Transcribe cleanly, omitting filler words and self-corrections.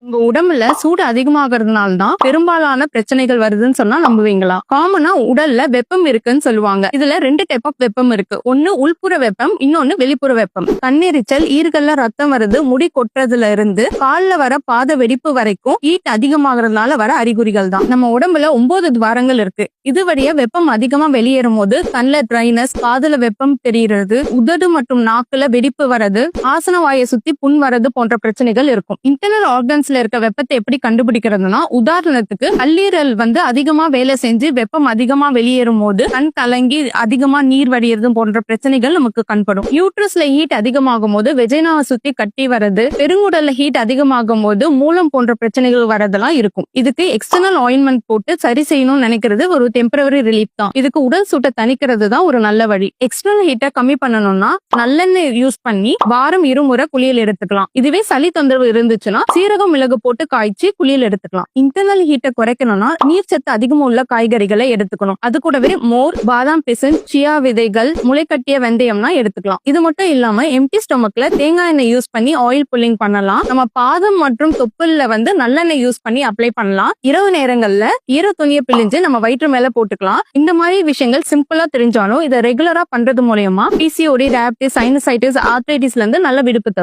உங்க உடம்புல சூடு அதிகமாகறதுனால தான் பெரும்பாலான பிரச்சனைகள் வருதுன்னு சொன்னா நம்புவீங்களா? காமனா உடல்ல வெப்பம் இருக்குன்னு சொல்லுவாங்க. இதுல 2 டைப் ஆஃப் வெப்பம் இருக்கு. ஒன்னு உள்புற வெப்பம், இன்னொன்னு வெளிப்புற வெப்பம். கண்ணெரிச்சல், ஈறுகள்ல ரத்தம் வருது, முடி கொட்டுறதுல இருந்து கால்ல வர பாத வெடிப்பு வரைக்கும் ஹீட் அதிகமாகறதுனால வர அறிகுறிகள் தான். நம்ம உடம்புல 9 துவாரங்கள் இருக்கு. இது வழியா வெப்பம் அதிகமா வெளியேறும் போது கண்ல ட்ரைனஸ், காதுல வெப்பம் தெரிகிறது, உதடு மற்றும் நாக்குல வெடிப்பு வரது, ஆசன வாயை சுத்தி புண் வரது போன்ற பிரச்சனைகள் இருக்கும். இன்டர்னல் ஆர்கன்ஸ்ல இருக்க வெப்பத்தை எப்படி கண்டுபிடிக்கிறதுனா, உதாரணத்துக்கு கல்லீரல் அதிகமா வேலை செஞ்சு வெப்பம் அதிகமா வெளியேறும் போது கண் கலங்கி அதிகமா நீர் வடியறது போன்ற பிரச்சனைகள் நமக்கு கண்படும். யூட்ரஸ்ல ஹீட் அதிகமாகும் போது வெஜைனாவை சுத்தி கட்டி வரது, பெருங்குடல்ல ஹீட் அதிகமாகும் போது மூலம் போன்ற பிரச்சனைகள் வரதெல்லாம் இருக்கும். இதுக்கு எக்ஸ்டர்னல் ஆயின்மெண்ட் போட்டு சரி செய்யணும்னு நினைக்கிறது ஒரு டெம்பரவரி ரிலீஃப் தான். இதுக்கு உடல் சூட்டை தணிக்கிறது தான் ஒரு நல்ல வழி. எக்ஸ்டர்னல் ஹீட்டை கம்மி பண்ணணும்னா நல்லெண்ணெய் யூஸ் பண்ணி வாரம் 2 முறை குளியல் எடுத்துக்கலாம். இதுவே சளி தொந்தரவு இருந்துச்சுன்னா சீரகம் மிளகு போட்டு காய்ச்சி குளியல் எடுத்துக்கலாம். இன்டர்னல் ஹீட்டை குறைக்கணும்னா நீர்ச்சத்து அதிகமா உள்ள காய்கறிகளை எடுத்துக்கணும். அது கூடவே மோர், பாதாம் பிசின், சியா விதைகள், முளைக்கட்டிய வெந்தயம்னா எடுத்துக்கலாம். இது மட்டும் இல்லாம எம்டி ஸ்டொமக்ல தேங்காய் எண்ணெய் யூஸ் பண்ணி ஆயில் புல்லிங் பண்ணலாம். நம்ம பாதம் மற்றும் தொப்புல நல்லெண்ணெய் யூஸ் பண்ணி அப்ளை பண்ணலாம். இரவு நேரங்கள்ல ஈர துணியை பிழிஞ்சு நம்ம வயிற்று மேல போட்டுக்கலாம். இந்த மாதிரி விஷயங்கள் சிம்பிளா தெரிஞ்சாலும் இதை ரெகுலரா பண்றது மூலமா பிசிஓடி, டயபிட்டிஸ், சைனசைட்டிஸ், ஆர்த்ரைட்டிஸ்ல இருந்து நல்ல விடுப்பு தரும்.